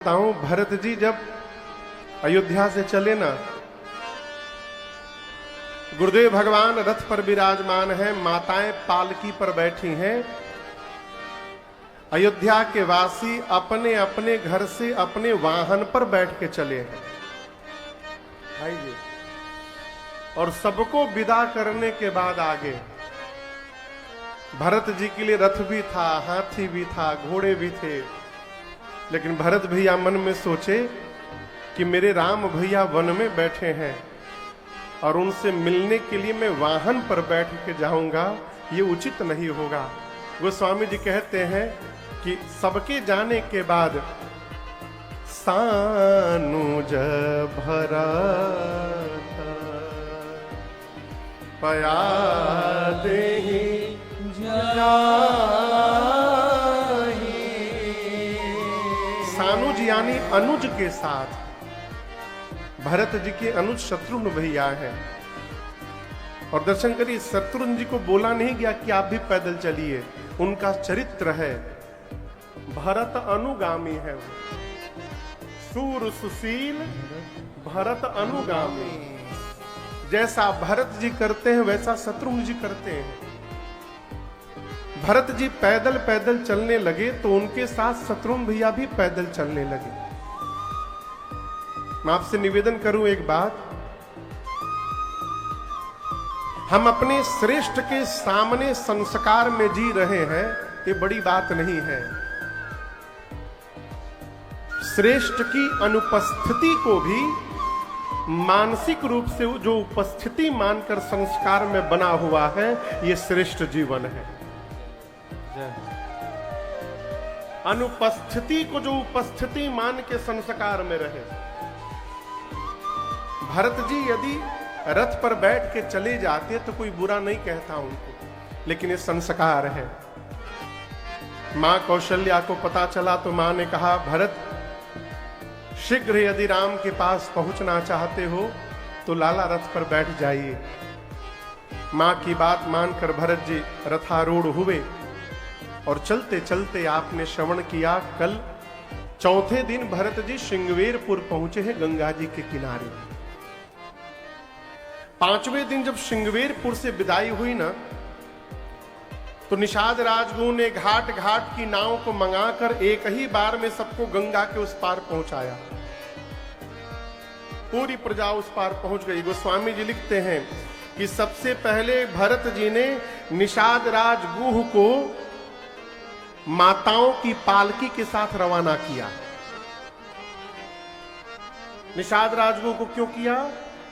बताऊं, भरत जी जब अयोध्या से चले ना, गुरुदेव भगवान रथ पर विराजमान है, माताएं पालकी पर बैठी हैं। अयोध्या के वासी अपने अपने घर से अपने वाहन पर बैठ के चले हैं भाई जी, और सबको विदा करने के बाद आगे भरत जी के लिए रथ भी था, हाथी भी था, घोड़े भी थे। लेकिन भरत भैया मन में सोचे कि मेरे राम भैया वन में बैठे हैं और उनसे मिलने के लिए मैं वाहन पर बैठ के जाऊंगा, ये उचित नहीं होगा। गोस्वामी जी कहते हैं कि सबके जाने के बाद सानुज भरत पया देहि सानुज यानी अनुज के साथ, भरत जी के अनुज शत्रुघ्न भैया हैं। और दर्शन करिए, शत्रुघ्न जी को बोला नहीं गया कि आप भी पैदल चलिए, उनका चरित्र है, भरत अनुगामी है वो, सूर सुशील भरत अनुगामी। जैसा भरत जी करते हैं वैसा शत्रुघ्न जी करते हैं। भरत जी पैदल पैदल चलने लगे तो उनके साथ शत्रुघ्न भैया भी पैदल चलने लगे। मैं आपसे निवेदन करूं एक बात, हम अपने श्रेष्ठ के सामने संस्कार में जी रहे हैं, ये बड़ी बात नहीं है। श्रेष्ठ की अनुपस्थिति को भी मानसिक रूप से जो उपस्थिति मानकर संस्कार में बना हुआ है, ये श्रेष्ठ जीवन है। अनुपस्थिति को जो उपस्थिति मान के संस्कार में रहे। भरत जी यदि रथ पर बैठ के चले जाते तो कोई बुरा नहीं कहता उनको, लेकिन ये संस्कार है। मां कौशल्या को पता चला तो मां ने कहा, भरत शीघ्र यदि राम के पास पहुंचना चाहते हो तो लाला रथ पर बैठ जाइए। मां की बात मानकर भरत जी रथारूढ़ हुए और चलते चलते आपने श्रवण किया, कल चौथे दिन भरत जी श्रृंगवेरपुर पहुंचे हैं, गंगा जी के किनारे। पांचवें दिन जब श्रृंगवेरपुर से विदाई हुई ना, तो निषाद राजगुरु ने घाट घाट की नाव को मंगाकर एक ही बार में सबको गंगा के उस पार पहुंचाया। पूरी प्रजा उस पार पहुंच गई। गोस्वामी जी लिखते हैं कि सबसे पहले भरत जी ने निषाद राजगुरु को माताओं की पालकी के साथ रवाना किया। निषाद राजगुरु को क्यों किया?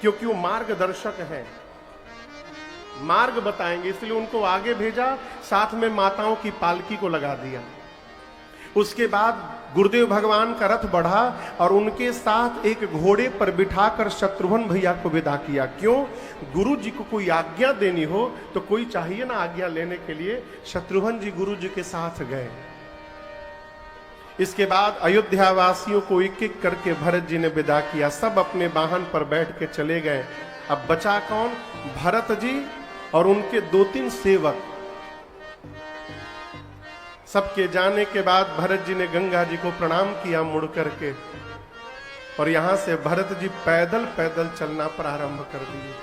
क्योंकि वो मार्गदर्शक है, मार्ग बताएंगे, इसलिए उनको आगे भेजा, साथ में माताओं की पालकी को लगा दिया। उसके बाद गुरुदेव भगवान का रथ बढ़ा और उनके साथ एक घोड़े पर बिठाकर शत्रुघ्न भैया को विदा किया। क्यों? गुरु जी को कोई आज्ञा देनी हो तो कोई चाहिए ना आज्ञा लेने के लिए। शत्रुघ्न जी गुरु जी के साथ गए। इसके बाद अयोध्या वासियों को एक एक करके भरत जी ने विदा किया। सब अपने वाहन पर बैठ के चले गए। अब बचा कौन? भरत जी और उनके 2-3 सेवक। सबके जाने के बाद भरत जी ने गंगा जी को प्रणाम किया मुड़ करके, और यहां से भरत जी पैदल पैदल चलना प्रारंभ कर दिए।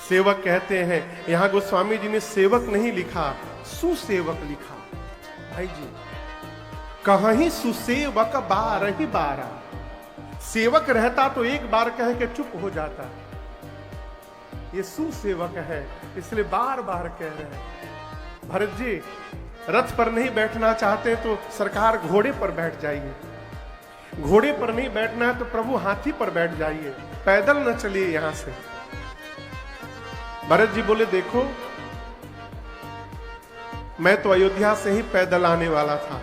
सेवक कहते हैं, यहां गोस्वामी जी ने सेवक नहीं लिखा, सुसेवक लिखा। भाई जी, कहीं सुसेवक 12 12। सेवक रहता तो एक बार कह के चुप हो जाता, ये सुसेवक है, इसलिए बार बार कह रहे हैं। भरत जी रथ पर नहीं बैठना चाहते तो सरकार घोड़े पर बैठ जाइए, घोड़े पर नहीं बैठना है तो प्रभु हाथी पर बैठ जाइए, पैदल न चलिए यहां से। भरत जी बोले, देखो मैं तो अयोध्या से ही पैदल आने वाला था,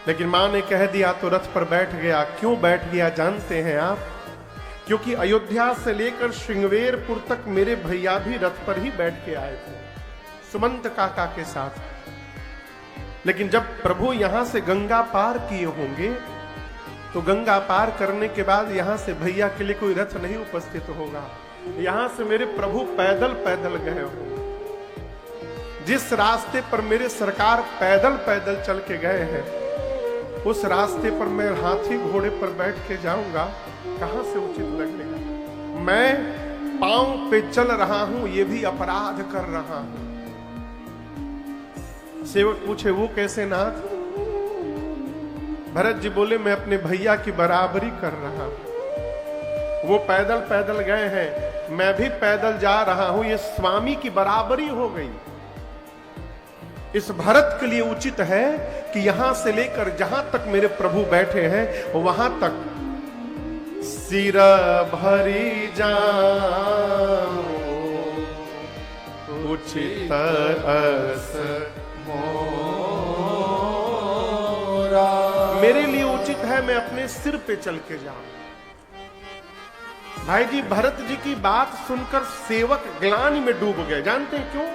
लेकिन मां ने कह दिया तो रथ पर बैठ गया। क्यों बैठ गया जानते हैं आप? क्योंकि अयोध्या से लेकर श्रृंगवेरपुर तक मेरे भैया भी रथ पर ही बैठ के आए थे, सुमंत काका के साथ। लेकिन जब प्रभु यहां से गंगा पार किए होंगे तो गंगा पार करने के बाद यहां से भैया के लिए कोई रथ नहीं उपस्थित होगा, यहां से मेरे प्रभु पैदल पैदल गए होंगे। जिस रास्ते पर मेरे सरकार पैदल पैदल चल के गए हैं, उस रास्ते पर मैं हाथी घोड़े पर बैठ के जाऊंगा, कहां से उचित लगेगा। मैं पांव पे चल रहा हूं, ये भी अपराध कर रहा हूं। सेवक पूछे वो कैसे नाथ? भरत जी बोले मैं अपने भैया की बराबरी कर रहा हूं। वो पैदल पैदल गए हैं, मैं भी पैदल जा रहा हूं, ये स्वामी की बराबरी हो गई। इस भरत के लिए उचित है कि यहां से लेकर जहां तक मेरे प्रभु बैठे हैं वहां तक सिर भरी जाऊं, उचित अस मोरा। मेरे लिए उचित है मैं अपने सिर पे चल के जाऊं। भाई जी, भरत जी की बात सुनकर सेवक ग्लानि में डूब गए। जानते हैं क्यों?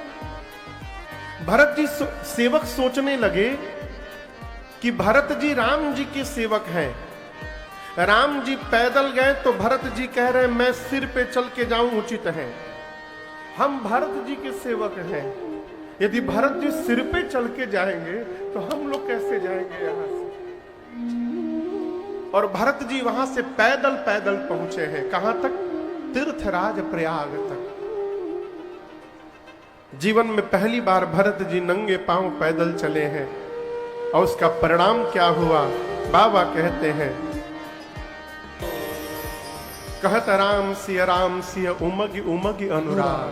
भरत जी सेवक सोचने लगे कि भरत जी राम जी के सेवक हैं। राम जी पैदल गए तो भरत जी कह रहे हैं मैं सिर पे चल के जाऊं उचित है। हम भरत जी के सेवक हैं, यदि भरत जी सिर पे चल के जाएंगे तो हम लोग कैसे जाएंगे यहां से? और भरत जी वहां से पैदल पैदल पहुंचे हैं। कहां तक? तीर्थराज प्रयाग तक। जीवन में पहली बार भरत जी नंगे पांव पैदल चले हैं और उसका परिणाम क्या हुआ? बाबा कहते हैं, कहत राम सिय उमग उमग अनुराग।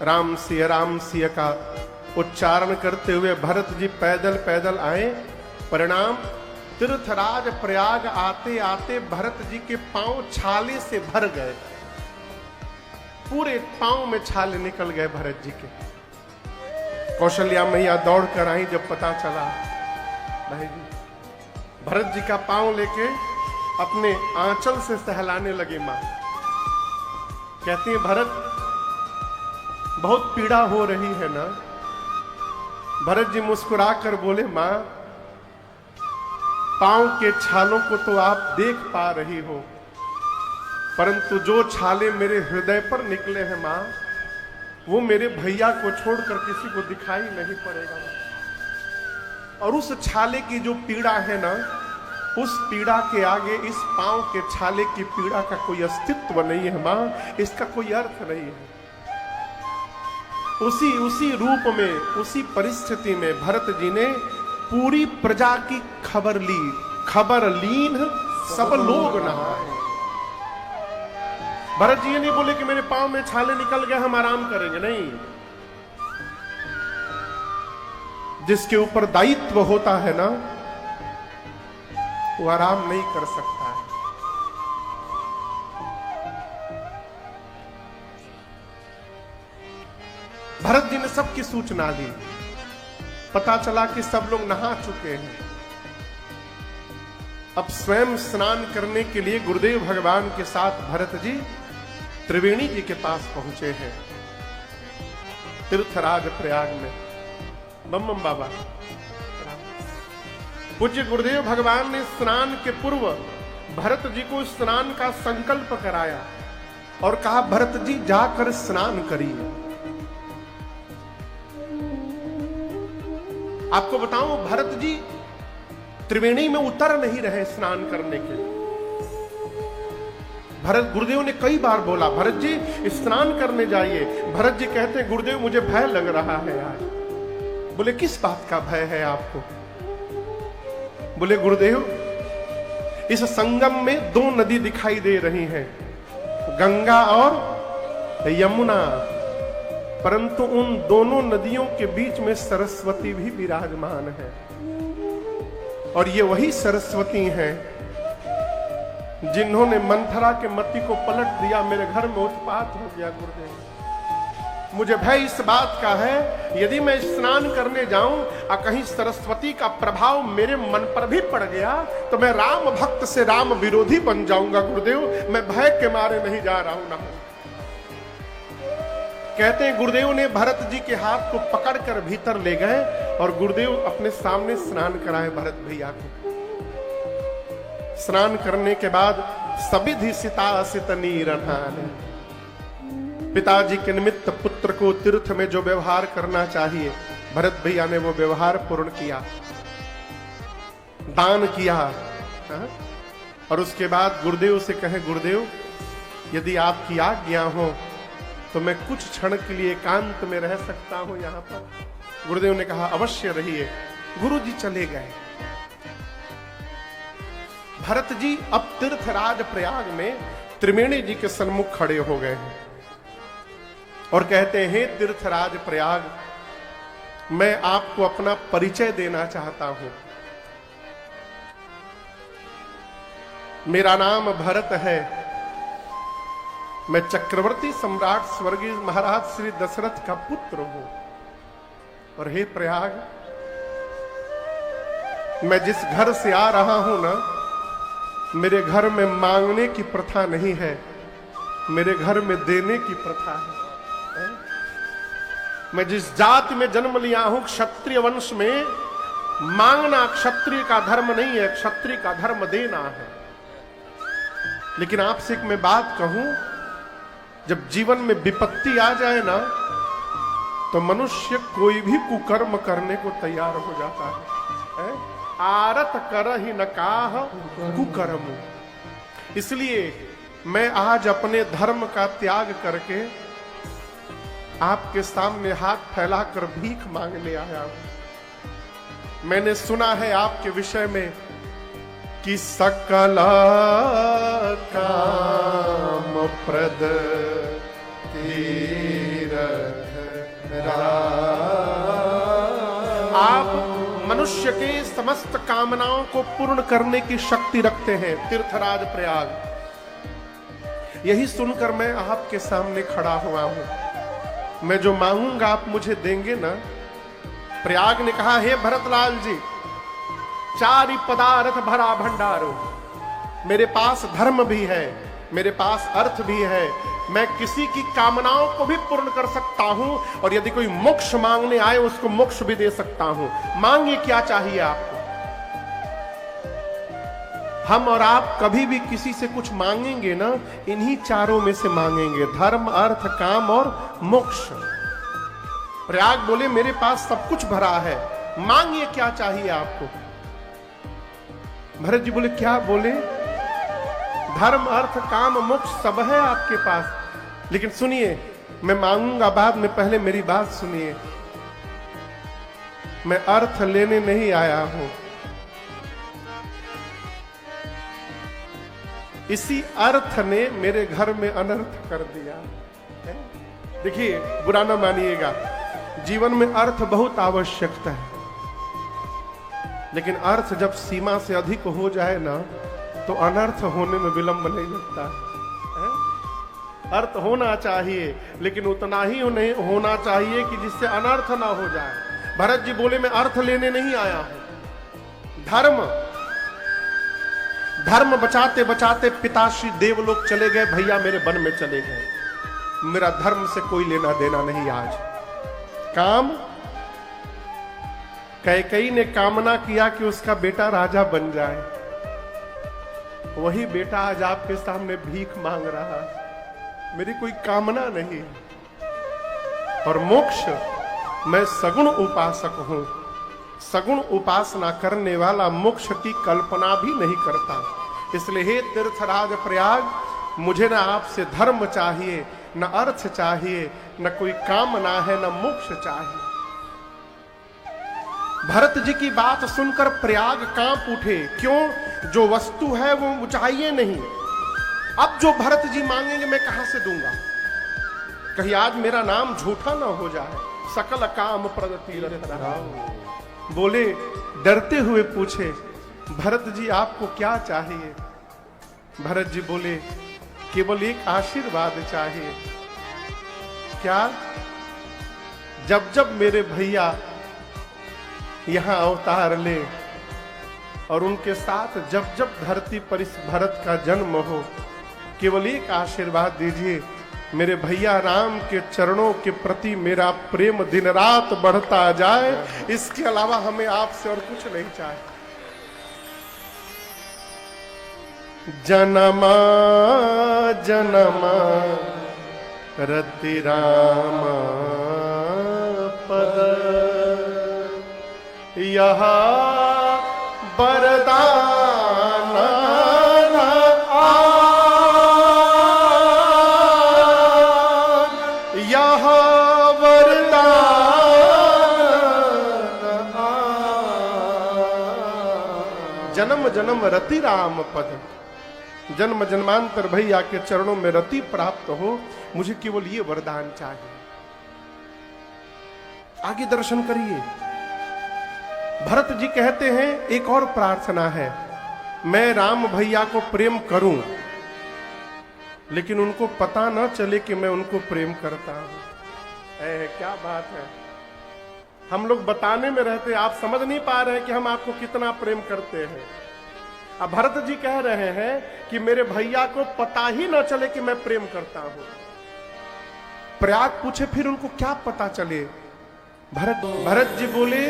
राम सिय का उच्चारण करते हुए भरत जी पैदल पैदल आए। परिणाम, तीर्थराज प्रयाग आते आते भरत जी के पांव छाले से भर गए। पूरे पांव में छाले निकल गए भरत जी के। कौशल्या मैया दौड़ कर आई जब पता चला। भाई जी, भरत जी का पांव लेके अपने आंचल से सहलाने लगे मां। कहती है भरत बहुत पीड़ा हो रही है ना? भरत जी मुस्कुरा कर बोले मां, पांव के छालों को तो आप देख पा रही हो, परंतु जो छाले मेरे हृदय पर निकले हैं मां, वो मेरे भैया को छोड़कर किसी को दिखाई नहीं पड़ेगा। और उस छाले की जो पीड़ा है ना, उस पीड़ा के आगे इस पांव के छाले की पीड़ा का कोई अस्तित्व नहीं है मां, इसका कोई अर्थ नहीं है। उसी रूप में, उसी परिस्थिति में भरत जी ने पूरी प्रजा की खबर ली। खबर लीन सब लोग नहाए। भरत जी ये नहीं बोले कि मेरे पांव में छाले निकल गए हम आराम करेंगे, नहीं। जिसके ऊपर दायित्व होता है ना, वो आराम नहीं कर सकता है। भरत जी ने सबकी सूचना दी। पता चला कि सब लोग नहा चुके हैं। अब स्वयं स्नान करने के लिए गुरुदेव भगवान के साथ भरत जी त्रिवेणी जी के पास पहुंचे हैं, तीर्थराज प्रयाग में। बम बम बाबा। पूज्य गुरुदेव भगवान ने स्नान के पूर्व भरत जी को स्नान का संकल्प कराया और कहा भरत जी जाकर स्नान करिए। आपको बताऊं, भरत जी त्रिवेणी में उतर नहीं रहे स्नान करने के लिए। भरत गुरुदेव ने कई बार बोला भरत जी स्नान करने जाइए। भरत जी कहते हैं गुरुदेव मुझे भय लग रहा है आज। बोले किस बात का भय है आपको? बोले गुरुदेव इस संगम में दो नदी दिखाई दे रही हैं, गंगा और यमुना, परंतु उन दोनों नदियों के बीच में सरस्वती भी विराजमान है। और ये वही सरस्वती हैं जिन्होंने मंथरा के मति को पलट दिया। मेरे घर में उत्पात हो गया गुरुदेव। मुझे भय इस बात का है यदि मैं स्नान करने जाऊं और कहीं सरस्वती का प्रभाव मेरे मन पर भी पड़ गया तो मैं राम भक्त से राम विरोधी बन जाऊंगा गुरुदेव। मैं भय के मारे नहीं जा रहा हूं ना। कहते हैं गुरुदेव ने भरत जी के हाथ को पकड़कर भीतर ले गए और गुरुदेव अपने सामने स्नान कराए भरत भैया को। स्नान करने के बाद सबिधि सितासित नीर नहाने। पिताजी के निमित्त पुत्र को तीर्थ में जो व्यवहार करना चाहिए भरत भैया ने वो व्यवहार पूर्ण किया। दान किया। हाँ? और उसके बाद गुरुदेव से कहे, गुरुदेव यदि आपकी आज्ञा हो तो मैं कुछ क्षण के लिए एकांत में रह सकता हूं यहां पर। गुरुदेव ने कहा अवश्य रहिए। गुरु जी चले गए। भरत जी अब तीर्थराज प्रयाग में त्रिवेणी जी के सन्मुख खड़े हो गए हैं और कहते हैं, तीर्थराज प्रयाग, मैं आपको अपना परिचय देना चाहता हूं। मेरा नाम भरत है। मैं चक्रवर्ती सम्राट स्वर्गीय महाराज श्री दशरथ का पुत्र हूं। और हे प्रयाग, मैं जिस घर से आ रहा हूं ना, मेरे घर में मांगने की प्रथा नहीं है, मेरे घर में देने की प्रथा है। मैं जिस जाति में जन्म लिया हूं, क्षत्रिय वंश में, मांगना क्षत्रिय का धर्म नहीं है, क्षत्रिय का धर्म देना है। लेकिन आपसे एक मैं बात कहूं, जब जीवन में विपत्ति आ जाए ना, तो मनुष्य कोई भी कुकर्म करने को तैयार हो जाता है। आरत करहि न काह कुकर्म। इसलिए मैं आज अपने धर्म का त्याग करके आपके सामने हाथ फैलाकर भीख मांगने आया हूं। मैंने सुना है आपके विषय में कि सकल काम प्रद तीरथ आप मनुष्य के समस्त कामनाओं को पूर्ण करने की शक्ति रखते हैं, तीर्थराज प्रयाग। यही सुनकर मैं आपके सामने खड़ा हुआ हूं। मैं जो मांगूंगा आप मुझे देंगे ना। प्रयाग ने कहा, हे भरतलाल जी, चारि पदार्थ भरा भंडारो। मेरे पास धर्म भी है, मेरे पास अर्थ भी है, मैं किसी की कामनाओं को भी पूर्ण कर सकता हूं, और यदि कोई मोक्ष मांगने आए उसको मोक्ष भी दे सकता हूं। मांगिए, क्या चाहिए आपको। हम और आप कभी भी किसी से कुछ मांगेंगे ना, इन्हीं चारों में से मांगेंगे, धर्म, अर्थ, काम और मोक्ष। प्रयाग बोले, मेरे पास सब कुछ भरा है, मांगिए क्या चाहिए आपको। भरत जी बोले, क्या बोले। धर्म, अर्थ, काम, मोक्ष सब है आपके पास, लेकिन सुनिए, मैं मांगूंगा बाद में, पहले मेरी बात सुनिए। मैं अर्थ लेने नहीं आया हूं, इसी अर्थ ने मेरे घर में अनर्थ कर दिया। देखिए, बुरा ना मानिएगा, जीवन में अर्थ बहुत आवश्यकता है, लेकिन अर्थ जब सीमा से अधिक हो जाए ना, तो अनर्थ होने में विलंब नहीं लगता है। अर्थ होना चाहिए, लेकिन उतना ही नहीं होना चाहिए कि जिससे अनर्थ ना हो जाए। भरत जी बोले, मैं अर्थ लेने नहीं आया हूं, धर्म बचाते बचाते पिताश्री देवलोक चले गए, भैया मेरे वन में चले गए। मेरा धर्म से कोई लेना देना नहीं। आज काम, कैकेयी ने कामना किया कि उसका बेटा राजा बन जाए, वही बेटा आज आपके सामने भीख मांग रहा है। मेरी कोई कामना नहीं। और मोक्ष, मैं सगुण उपासक हूं, सगुण उपासना करने वाला मोक्ष की कल्पना भी नहीं करता। इसलिए हे तीर्थराज प्रयाग, मुझे ना आपसे धर्म चाहिए, न अर्थ चाहिए, न कोई कामना है, न मोक्ष चाहिए। भरत जी की बात सुनकर प्रयाग कांप उठे। क्यों? जो वस्तु है वो चाहिए नहीं। अब जो भरत जी मांगेंगे मैं कहां से दूंगा? कहीं आज मेरा नाम झूठा ना हो जाए। सकल काम प्रद तीरथ। बोले, डरते हुए पूछे, भरत जी आपको क्या चाहिए? भरत जी बोले, केवल एक आशीर्वाद चाहिए। क्या? जब जब मेरे भैया यहां अवतार ले और उनके साथ जब जब धरती पर इस भरत का जन्म हो, केवल एक आशीर्वाद दीजिए, मेरे भैया राम के चरणों के प्रति मेरा प्रेम दिन रात बढ़ता जाए। इसके अलावा हमें आपसे और कुछ नहीं चाहिए। जनमा जनमा रति राम पद, यह वरदान यह वरदान जन्म जन्म रति राम पद, जन्म जन्मांतर भैया के चरणों में रति प्राप्त हो, मुझे केवल ये वरदान चाहिए। आगे दर्शन करिए। भरत जी कहते हैं एक और प्रार्थना है, मैं राम भैया को प्रेम करूं लेकिन उनको पता न चले कि मैं उनको प्रेम करता हूं। क्या बात है। हम लोग बताने में रहते, आप समझ नहीं पा रहे हैं कि हम आपको कितना प्रेम करते हैं। अब भरत जी कह रहे हैं कि मेरे भैया को पता ही न चले कि मैं प्रेम करता हूं। प्रयाग पूछे फिर उनको क्या पता चले। भरत जी बोले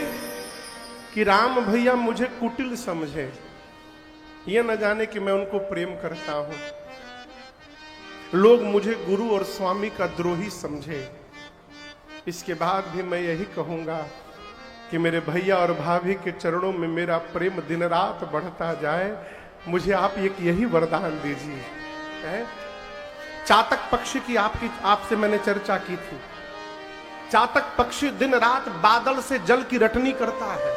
कि राम भैया मुझे कुटिल समझे, ये न जाने कि मैं उनको प्रेम करता हूं। लोग मुझे गुरु और स्वामी का द्रोही समझे। इसके बाद भी मैं यही कहूंगा कि मेरे भैया और भाभी के चरणों में मेरा प्रेम दिन रात बढ़ता जाए। मुझे आप एक यही वरदान दीजिए। चातक पक्षी की आपसे मैंने चर्चा की थी। चातक पक्षी दिन रात बादल से जल की रटनी करता है,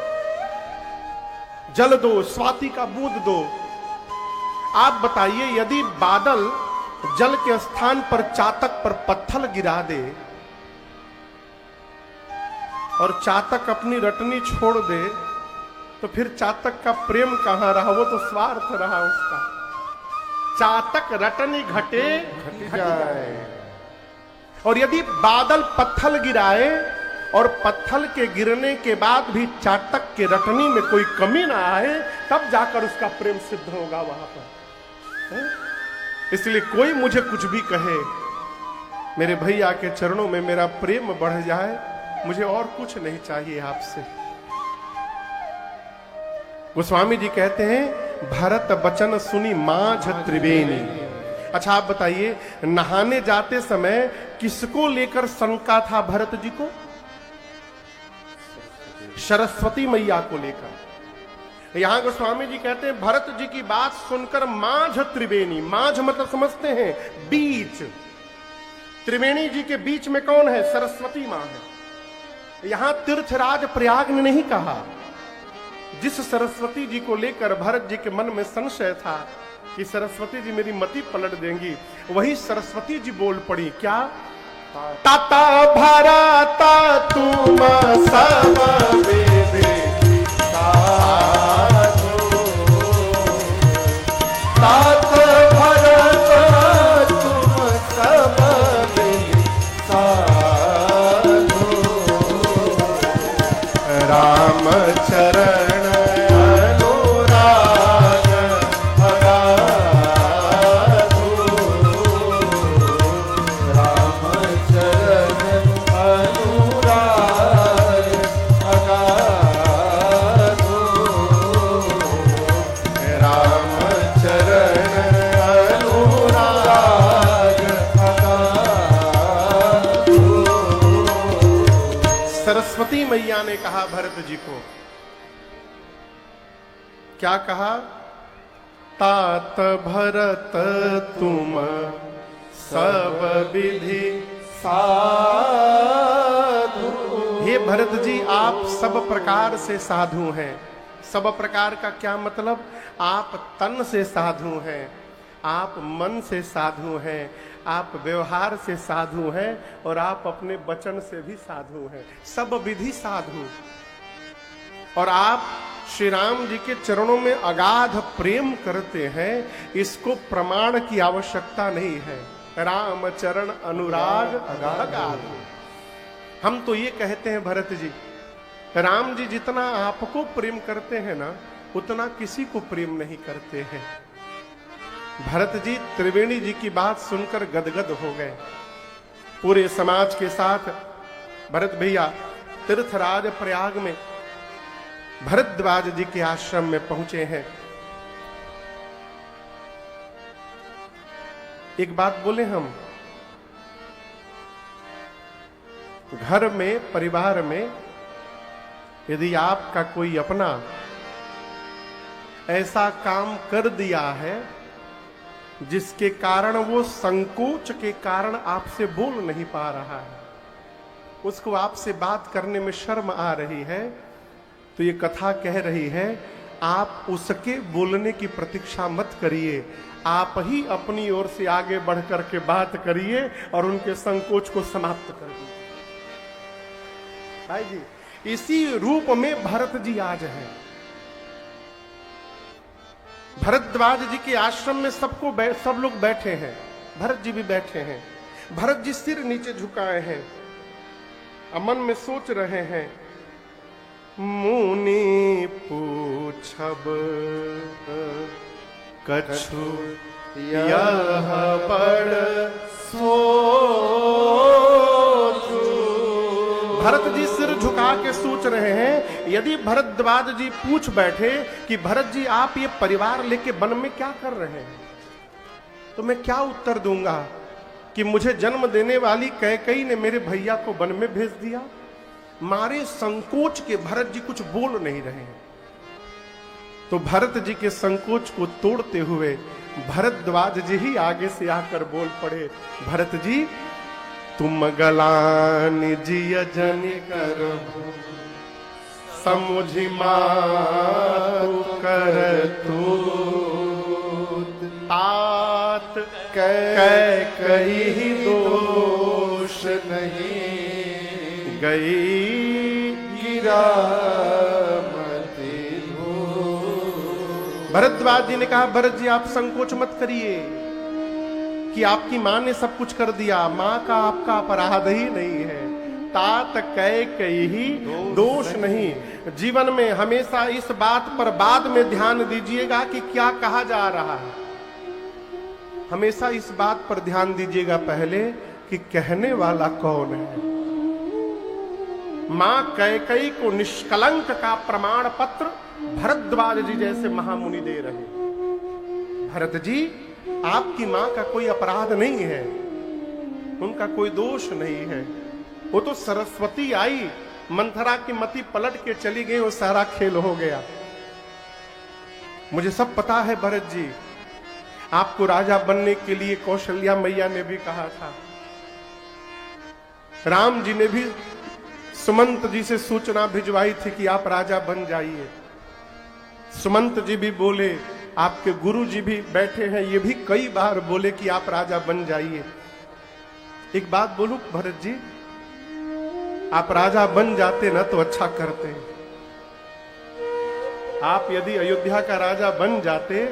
जल दो, स्वाति का बूंद दो। आप बताइए, यदि बादल जल के स्थान पर चातक पर पत्थर गिरा दे और चातक अपनी रटनी छोड़ दे, तो फिर चातक का प्रेम कहां रहा? वो तो स्वार्थ रहा उसका। चातक रटनी घटे घट जाए। और यदि बादल पत्थर गिराए और पत्थर के गिरने के बाद भी चातक के रटनी में कोई कमी ना आए, तब जाकर उसका प्रेम सिद्ध होगा वहां पर। इसलिए कोई मुझे कुछ भी कहे, मेरे भैया के चरणों में मेरा प्रेम बढ़ जाए, मुझे और कुछ नहीं चाहिए आपसे। गोस्वामी जी कहते हैं, भरत बचन सुनी माझ त्रिवेणी। अच्छा आप बताइए, नहाने जाते समय किसको लेकर शंका था भरत जी को? सरस्वती मैया को लेकर। यहां गोस्वामी जी कहते हैं, भरत जी की बात सुनकर माझ त्रिवेणी, माझ मतलब समझते हैं बीच, त्रिवेणी जी के बीच में कौन है? सरस्वती मां है। यहां तीर्थराज प्रयाग ने नहीं कहा। जिस सरस्वती जी को लेकर भरत जी के मन में संशय था कि सरस्वती जी मेरी मति पलट देंगी, वही सरस्वती जी बोल पड़ी। क्या? ताता भरता तुम सब वेदे साधु, तात भरता तुम सब वेदे साधु, राम चरण सरस्वती मैया ने कहा भरत जी को, क्या कहा? तात भरत तुम सब विधि साधु। हे भरत जी, आप सब प्रकार से साधु हैं। सब प्रकार का क्या मतलब? आप तन से साधु हैं, आप मन से साधु हैं, आप व्यवहार से साधु हैं, और आप अपने वचन से भी साधु हैं। सब विधि साधु। और आप श्री राम जी के चरणों में अगाध प्रेम करते हैं, इसको प्रमाण की आवश्यकता नहीं है। राम चरण अनुराग अगाध। हम तो ये कहते हैं भरत जी, राम जी जितना आपको प्रेम करते हैं ना, उतना किसी को प्रेम नहीं करते हैं। भरत जी त्रिवेणी जी की बात सुनकर गदगद हो गए। पूरे समाज के साथ भरत भैया तीर्थराज प्रयाग में भरद्वाज जी के आश्रम में पहुंचे हैं। एक बात बोले, हम घर में, परिवार में, यदि आपका कोई अपना ऐसा काम कर दिया है जिसके कारण वो संकोच के कारण आपसे बोल नहीं पा रहा है, उसको आपसे बात करने में शर्म आ रही है, तो ये कथा कह रही है आप उसके बोलने की प्रतीक्षा मत करिए, आप ही अपनी ओर से आगे बढ़ करके बात करिए और उनके संकोच को समाप्त कर दीजिए। भाई जी, इसी रूप में भरत जी आज हैं। भरद्वाज जी के आश्रम में सब लोग बैठे हैं, भरत जी भी बैठे हैं। भरत जी सिर नीचे झुकाए हैं, मन में सोच रहे हैं, मुनि पूछब कछु यह बड़ सोचू। भरत जी सिर झुका के सोच रहे हैं, यदि भरद्वाज जी पूछ बैठे कि भरत जी आप ये परिवार लेके वन में क्या कर रहे हैं, तो मैं क्या उत्तर दूंगा कि मुझे जन्म देने वाली कैकेयी ने मेरे भैया को वन में भेज दिया। मारे संकोच के भरत जी कुछ बोल नहीं रहे हैं। तो भरत जी के संकोच को तोड़ते हुए भरद्वाज जी ही आगे से आकर बोल पड़े, भरत जी तुम गलान जिय जन करहु समुझि मातु करतूत, तात कैकेयी दोष नहीं गई गिरा मति धूल। भरद्वाज जी ने कहा भरत जी आप संकोच मत करिए कि आपकी मां ने सब कुछ कर दिया, मां का आपका अपराध ही नहीं है, तात कैकेयी दोष नहीं। जीवन में हमेशा इस बात पर बाद में ध्यान दीजिएगा कि क्या कहा जा रहा है, हमेशा इस बात पर ध्यान दीजिएगा पहले कि कहने वाला कौन है। मां कैकेयी को निष्कलंक का प्रमाण पत्र भरद्वाज जी जैसे महामुनि दे रहे। भरत जी आपकी मां का कोई अपराध नहीं है, उनका कोई दोष नहीं है, वो तो सरस्वती आई, मंथरा की मति पलट के चली गई, वो सारा खेल हो गया। मुझे सब पता है भरत जी, आपको राजा बनने के लिए कौशल्या मैया ने भी कहा था, राम जी ने भी सुमंत जी से सूचना भिजवाई थी कि आप राजा बन जाइए। सुमंत जी भी बोले, आपके गुरु जी भी बैठे हैं, ये भी कई बार बोले कि आप राजा बन जाइए। एक बात बोलूं भरत जी, आप राजा बन जाते ना तो अच्छा करते। आप यदि अयोध्या का राजा बन जाते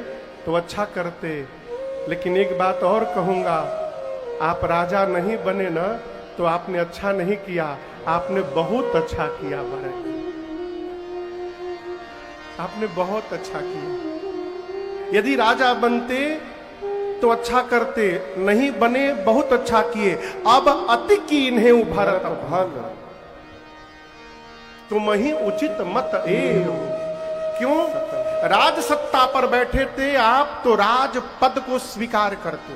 तो अच्छा करते, लेकिन एक बात और कहूंगा, आप राजा नहीं बने ना तो आपने अच्छा नहीं किया, आपने बहुत अच्छा किया भरत जी, आपने बहुत अच्छा किया। यदि राजा बनते तो अच्छा करते, नहीं बने बहुत अच्छा किए। अब अति कीन्हे भरत भल, तुम ही उचित मत एव। क्यों? राज सत्ता पर बैठे थे आप तो राज पद को स्वीकार करते,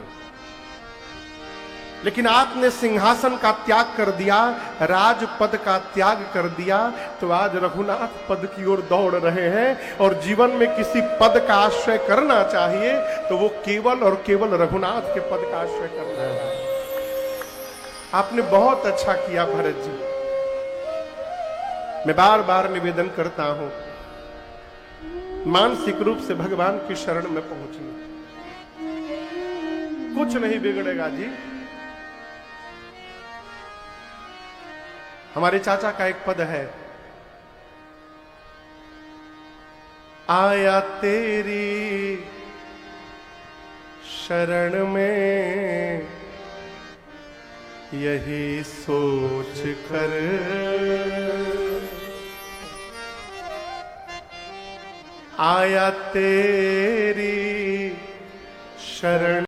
लेकिन आपने सिंहासन का त्याग कर दिया, राजपद का त्याग कर दिया, तो आज रघुनाथ पद की ओर दौड़ रहे हैं। और जीवन में किसी पद का आश्रय करना चाहिए तो वो केवल और केवल रघुनाथ के पद का आश्रय करना है। आपने बहुत अच्छा किया भरत जी। मैं बार बार निवेदन करता हूं, मानसिक रूप से भगवान की शरण में पहुंचिए, कुछ नहीं बिगड़ेगा जी। हमारे चाचा का एक पद है, आया तेरी शरण में यही सोच कर, आया तेरी शरण